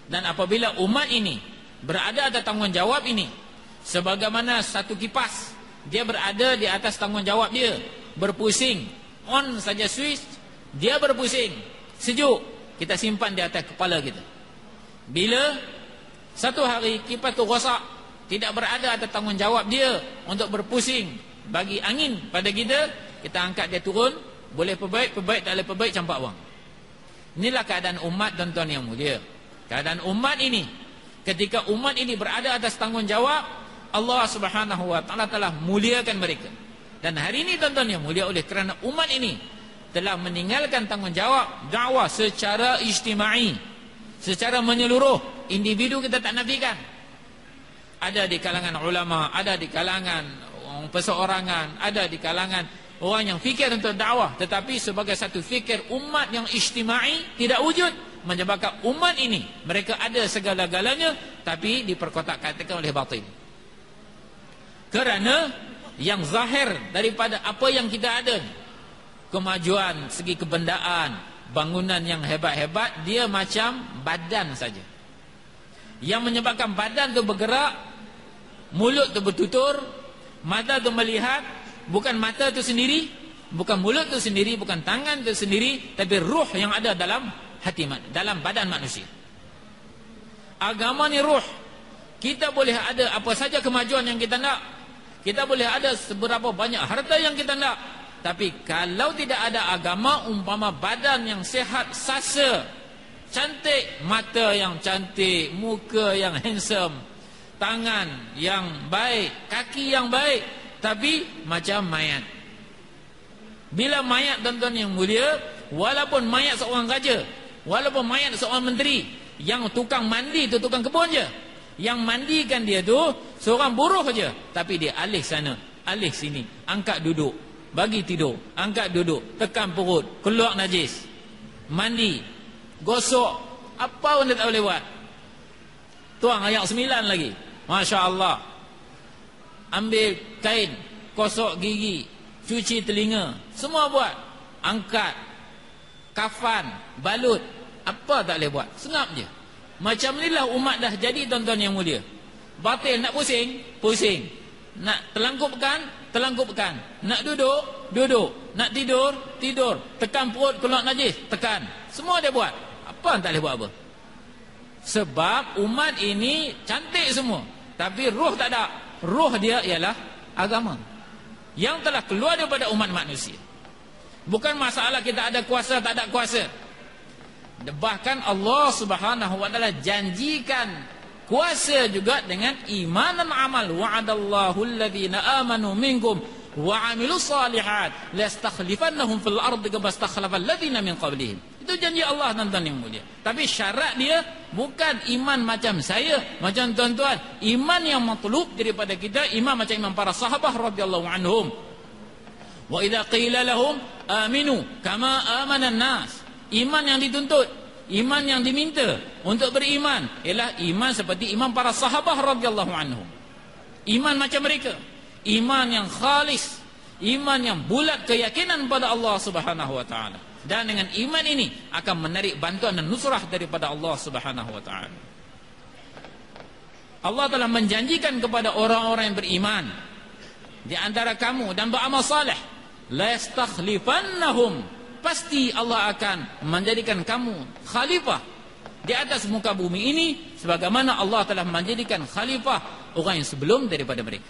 Speaker 1: Dan apabila umat ini berada atas tanggungjawab ini, Sebagaimana satu kipas, dia berada di atas tanggungjawab dia, berpusing, on saja switch, dia berpusing, sejuk, kita simpan di atas kepala kita. Bila satu hari kipas tu rosak, tidak berada atas tanggungjawab dia untuk berpusing, bagi angin pada kita, kita angkat dia turun, boleh perbaik, tak boleh perbaik, campak buang. Inilah keadaan umat tuan-tuan yang mulia. Keadaan umat ini, ketika umat ini berada atas tanggungjawab, Allah Subhanahu wa taala telah muliakan mereka. Dan hari ini tuan-tuan yang mulia, oleh kerana umat ini telah meninggalkan tanggungjawab dakwah secara ijtimai, secara menyeluruh, individu kita tak nafikan. Ada di kalangan ulama, ada di kalangan perseorangan, ada di kalangan orang yang fikir untuk dakwah, tetapi sebagai satu fikir umat yang ijtimai tidak wujud, menyebabkan umat ini mereka ada segala-galanya tapi diperkotak-katakan oleh batil. Kerana yang zahir daripada apa yang kita ada, kemajuan segi kebendaan, bangunan yang hebat-hebat, dia macam badan saja. Yang menyebabkan badan tu bergerak, mulut tu bertutur, mata tu melihat, bukan mata tu sendiri, bukan mulut tu sendiri, bukan tangan tu sendiri, tapi ruh yang ada dalam hati, dalam badan manusia. Agama ni ruh. Kita boleh ada apa saja kemajuan yang kita nak, kita boleh ada seberapa banyak harta yang kita nak, tapi kalau tidak ada agama, umpama badan yang sihat, sasa, cantik, mata yang cantik, muka yang handsome, tangan yang baik, kaki yang baik, tapi macam mayat. Bila mayat tuan-tuan yang mulia, walaupun mayat seorang raja, walaupun mayat seorang menteri, yang tukang mandi tu tukang kebun je, yang mandikan dia tu seorang buruh je, tapi dia alih sana, alih sini, angkat duduk, bagi tidur, angkat duduk, tekan perut, keluar najis, mandi, gosok, apa pun dia tak boleh buat. Tuang ayat 9 lagi, Masya Allah. Ambil kain, kosok gigi, cuci telinga, semua buat. Angkat, kafan, balut, apa tak boleh buat, sengap je. Macam inilah umat dah jadi tuan-tuan yang mulia. Batil nak pusing, pusing. Nak telangkupkan, telangkupkan. Nak duduk, duduk. Nak tidur, tidur. Tekan perut, keluar najis, tekan. Semua dia buat. Apa tak boleh buat apa? Sebab umat ini cantik semua, tapi ruh tak ada. Ruh dia ialah agama yang telah keluar daripada umat manusia. Bukan masalah kita ada kuasa tak ada kuasa. Bahkan Allah Subhanahu wa taala janjikan kuasa juga dengan iman dan amal. Wa'adallahu alladhina amanu minkum wa 'amilus salihat lastakhlifannahum fil ardi kama stakhlafal ladzina min qablihim. Itu janji Allah tuan-tuan yang mulia. Tapi syarat dia bukan iman macam saya, macam tuan-tuan. Iman yang matlub daripada kita, iman macam iman para sahabat radhiyallahu anhum. Wa idza qila lahum aminu kama amana an-nas. Iman yang dituntut, iman yang diminta untuk beriman ialah iman seperti iman para sahabat radhiyallahu anhum. Iman macam mereka, iman yang khalis, iman yang bulat keyakinan pada Allah Subhanahu wa taala. Dan dengan iman ini akan menarik bantuan dan nusrah daripada Allah Subhanahu wa taala. Allah telah menjanjikan kepada orang-orang yang beriman di antara kamu dan beramal saleh, la yastakhlifannahum, pasti Allah akan menjadikan kamu khalifah di atas muka bumi ini sebagaimana Allah telah menjadikan khalifah orang yang sebelum daripada mereka.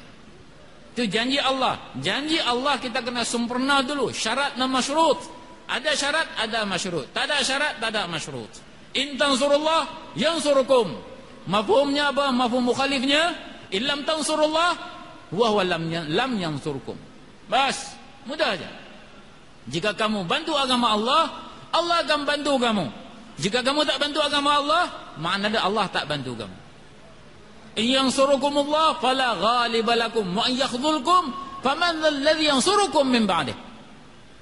Speaker 1: Itu janji Allah. Janji Allah kita kena sempurna dulu, syarat dan masyrut. Ada syarat, ada masyrut. Tak ada syarat, tak ada masyrut. In tansurullah yansurukum. Mafhumnya apa? Mafhum mukhalifnya, illam tansurullah wa huwa lam yansurkum. Bas, mudah aja. Jika kamu bantu agama Allah, Allah akan bantu kamu. Jika kamu tak bantu agama Allah, maknanya Allah tak bantu kamu. In yansurukumullah fala ghaliba lakum wa in yakhdhulkum faman alladhi yansurukum min ba'dih.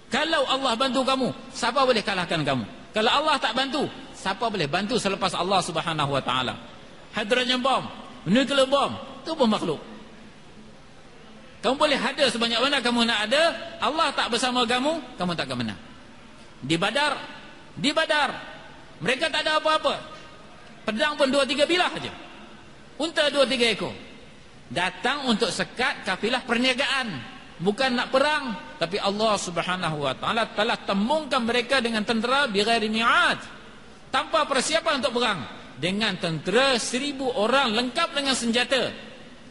Speaker 1: Kalau Allah bantu kamu, siapa boleh kalahkan kamu? Kalau Allah tak bantu, siapa boleh bantu selepas Allah Subhanahu wa taala? Hydrogen bomb, nuclear bomb, itu pun makhluk. Kamu boleh ada sebanyak mana kamu nak ada, Allah tak bersama kamu, kamu tak akan menang. Di Badar, mereka tak ada apa-apa. Pedang pun 2-3 bilah saja. Unta 2-3 ekor. Datang untuk sekat kafilah perniagaan, bukan nak perang. Tapi Allah Subhanahu wa taala telah tembungkan mereka dengan tentera bighairi mi'ad, tanpa persiapan untuk perang, dengan tentera 1000 orang lengkap dengan senjata.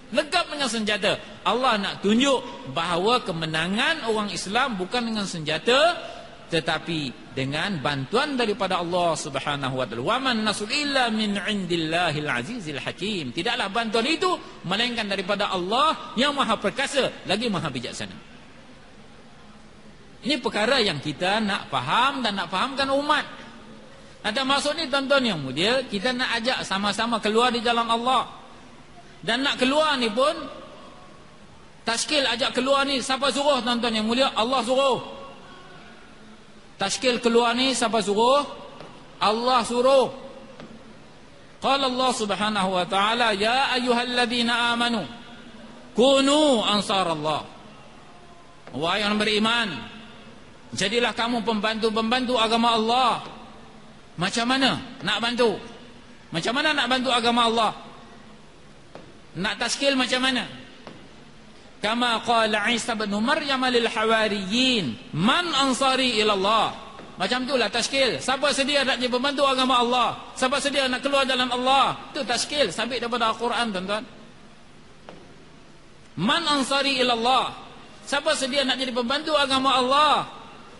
Speaker 1: Lengkap dengan senjata. Allah nak tunjuk bahawa kemenangan orang Islam bukan dengan senjata, tetapi dengan bantuan daripada Allah Subhanahu wa taala. Wa man nasrul illa min indillahil azizil hakim. Tidaklah bantuan itu melainkan daripada Allah yang Maha Perkasa lagi Maha Bijaksana. Ini perkara yang kita nak faham dan nak fahamkan umat. Ada maksud ni tuan-tuan yang mulia, kita nak ajak sama-sama keluar di jalan Allah. Dan nak keluar ni pun, tashkil ajak keluar ni siapa suruh tuan-tuan yang mulia? Allah suruh. Tashkil keluar ni siapa suruh? Allah suruh. Qala Allah Subhanahu wa taala, ya ayyuhalladzina amanu kunu ansarallah. Wahai yang beriman, jadilah kamu pembantu-pembantu agama Allah. Macam mana nak bantu? Macam mana nak bantu agama Allah? Nak tashkil macam mana? Kama qala Isa bin Maryam lil hawariyin, man ansari ila Allah. Macam itulah tashkil. Siapa sedia nak jadi pembantu agama Allah? Siapa sedia nak keluar jalan Allah? Itu tashkil sabit daripada Al-Quran, tuan-tuan. Man ansari ila Allah. Siapa sedia nak jadi pembantu agama Allah?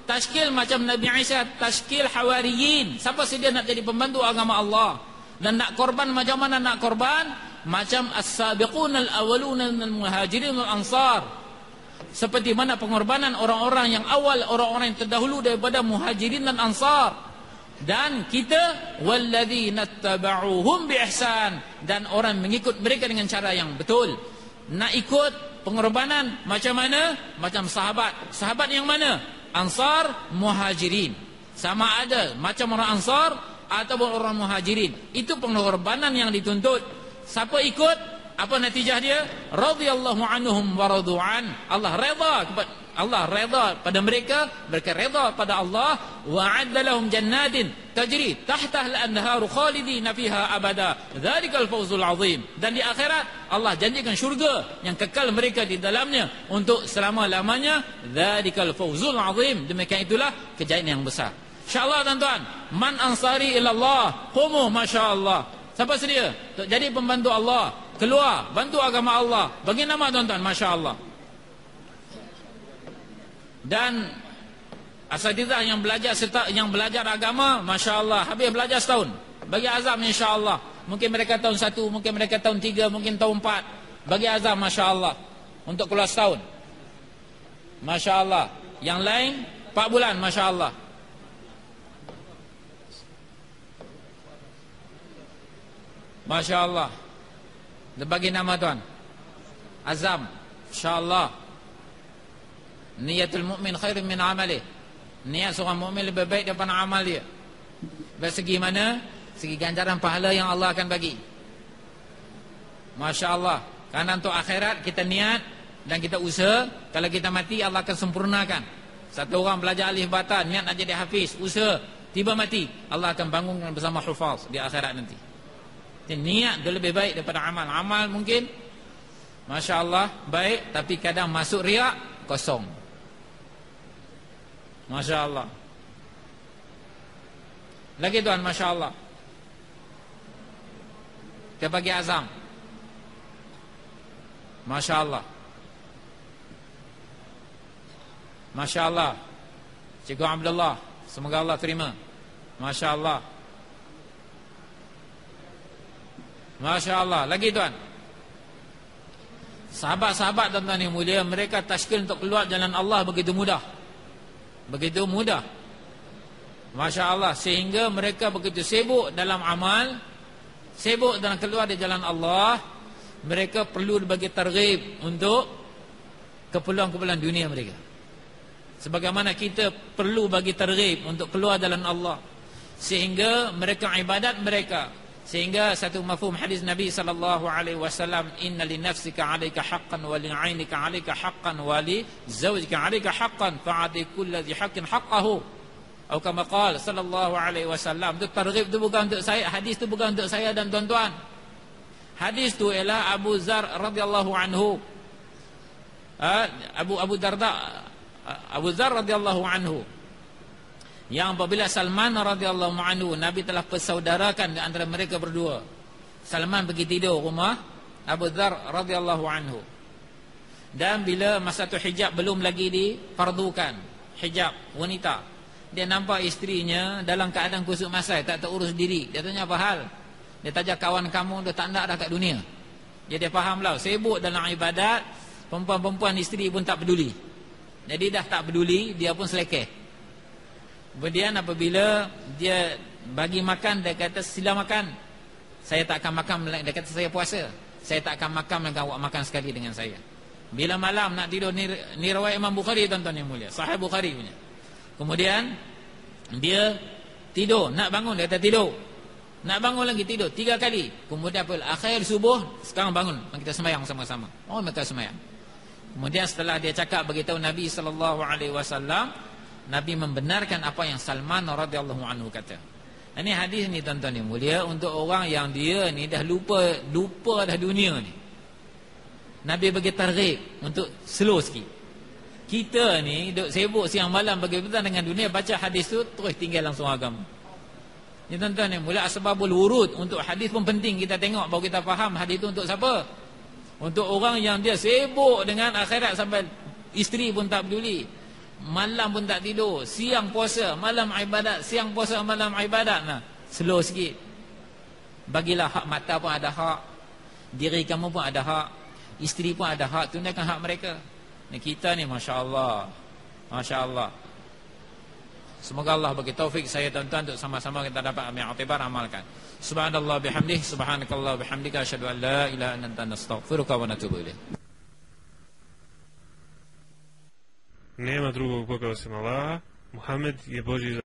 Speaker 1: Tashkil macam Nabi Isa, tashkil hawariyin. Siapa sedia nak jadi pembantu agama Allah? Dan nak korban macam mana nak korban? Macam as-sabiqun al-awwaluna minal muhajirin wal ansar. Seperti mana pengorbanan orang-orang yang awal, orang-orang yang terdahulu daripada muhajirin dan ansar. Dan kita walladzina tabauhum bi ihsan, dan orang mengikut mereka dengan cara yang betul. Nak ikut pengorbanan macam mana? Macam sahabat. Sahabat yang mana? Ansar, muhajirin. Sama ada macam orang ansar ataupun orang muhajirin. Itu pengorbanan yang dituntut. Siapa ikut, apa natijah dia? Radhiyallahu anhum wa radu'an. Allah redha pada mereka, mereka redha pada Allah. Wa'adda lahum jannatin tajri tahtaha al-anharu khalidina fiha abada. Dzalikal fawzul azim. Dan di akhirat Allah janjikan syurga yang kekal mereka di dalamnya untuk selama-lamanya. Dzalikal fawzul azim. Demikian itulah kejayaan yang besar. Insya-Allah tuan-tuan, man ansari ila Allah, qumu masya-Allah. Siapa sedia untuk jadi pembantu Allah? Keluar, bantu agama Allah. Bagi nama tuan-tuan, Masya Allah. Dan asatizah yang belajar agama, Masya Allah, habis belajar setahun. Bagi azam, Insya Allah. Mungkin mereka tahun 1, mungkin mereka tahun 3, mungkin tahun 4. Bagi azam, Masya Allah, untuk keluar setahun. Masya Allah. Yang lain 4 bulan, Masya Allah. Masya Allah. Dia bagi nama tuan, azam, insyaAllah. Niyatul mu'min khairun min amalih. Niat seorang mu'min lebih baik daripada amal dia. Dari segi mana? Segi ganjaran pahala yang Allah akan bagi. Masya Allah. Karena untuk akhirat kita niat dan kita usaha. Kalau kita mati Allah akan sempurnakan. Satu orang belajar alif bata, niat nak jadi hafiz, usaha, tiba mati, Allah akan bangunkan bersama hufaz di akhirat nanti. Niat dia lebih baik daripada amal. Amal mungkin Masya Allah baik, tapi kadang masuk riak, kosong. Masya Allah. Lagi tuan, Masya Allah, kita bagi azam. Masya Allah. Masya Allah. Cikgu Abdullah, semoga Allah terima. Masya Allah. Masya Allah. Lagi tuan, sahabat-sahabat tuan-tuan yang mulia, mereka tashkil untuk keluar jalan Allah begitu mudah. Begitu mudah. Masya Allah. Sehingga mereka begitu sibuk dalam amal, sibuk dalam keluar di jalan Allah. Mereka perlu bagi targhib untuk keperluan-keperluan dunia mereka. Sebagaimana kita perlu bagi targhib untuk keluar jalan Allah. Sehingga mereka ibadat mereka. Sehingga satu mafhum hadis Nabi SAW, inna li nafsika 'alaika haqqan wa li 'ainika 'alaika haqqan wa li zawjika 'alaika haqqan fa'ati kulli dhi haqqin haqqahu. Atau kama qala sallallahu alaihi wasallam. Itu targhib, itu bukan untuk saya, hadis itu bukan untuk saya dan tuan-tuan. Hadis tu ialah Abu Zar radhiyallahu anhu. Abu Zar radhiyallahu anhu, yang apabila Salman radhiyallahu anhu, Nabi telah persaudarakan di antara mereka berdua. Salman pergi tidur rumah Abu Zar radhiyallahu anhu, dan bila masa tu hijab belum lagi difardukan, hijab wanita, dia nampak isterinya dalam keadaan kusuk masai, tak terurus diri. Dia tanya, apa hal? Dia tanya, kawan kamu dah tak nak dah kat dunia. Dia faham lah, sibuk dalam ibadat, perempuan-perempuan isteri pun tak peduli. Jadi dah tak peduli, dia pun selekeh. Kemudian apabila dia bagi makan, dia kata, sila makan, saya tak akan makan. Dia kata, saya puasa, saya tak akan makan melainkan awak makan sekali dengan saya. Bila malam nak tidur, ni riwayat Imam Bukhari, tuan-tuan yang mulia, Sahih Bukhari punya. Kemudian dia tidur, nak bangun, dia kata tidur, nak bangun lagi, tidur 3 kali. Kemudian apa? Akhir subuh, sekarang bangun, kita sembahyang sama-sama. Oh, mereka sembahyang. Kemudian setelah dia cakap beritahu Nabi SAW, Nabi membenarkan apa yang Salman radhiyallahu anhu kata. Ini hadis ni, tuan-tuan yang mulia, untuk orang yang dia ni dah lupa dah dunia ni. Nabi bagi targhib untuk slow sikit. Kita ni duk sibuk siang malam bagi berita dengan dunia, baca hadis tu terus tinggal langsung agama. Ni tuan-tuan ni, mula asbabul wurud untuk hadis pun penting kita tengok baru kita faham hadis tu untuk siapa. Untuk orang yang dia sibuk dengan akhirat sampai isteri pun tak peduli, malam pun tak tidur, siang puasa, malam ibadat, siang puasa, malam ibadat. Nah, slow sikit. Bagilah hak mata pun ada hak, diri kamu pun ada hak, isteri pun ada hak, tunaikan hak mereka. Ni kita ni masya-Allah. Masya-Allah. Semoga Allah bagi taufik saya tuan-tuan untuk sama-sama kita dapat ambil i'tibar, amalkan. Subhanallah bihamdihi, subhanakallah bihamdika, asyhadu an la ilaha illa anta, astaghfiruka wa atubu ilaik.
Speaker 2: Nema drugog Boga osim Allaha. Muhammed je Božji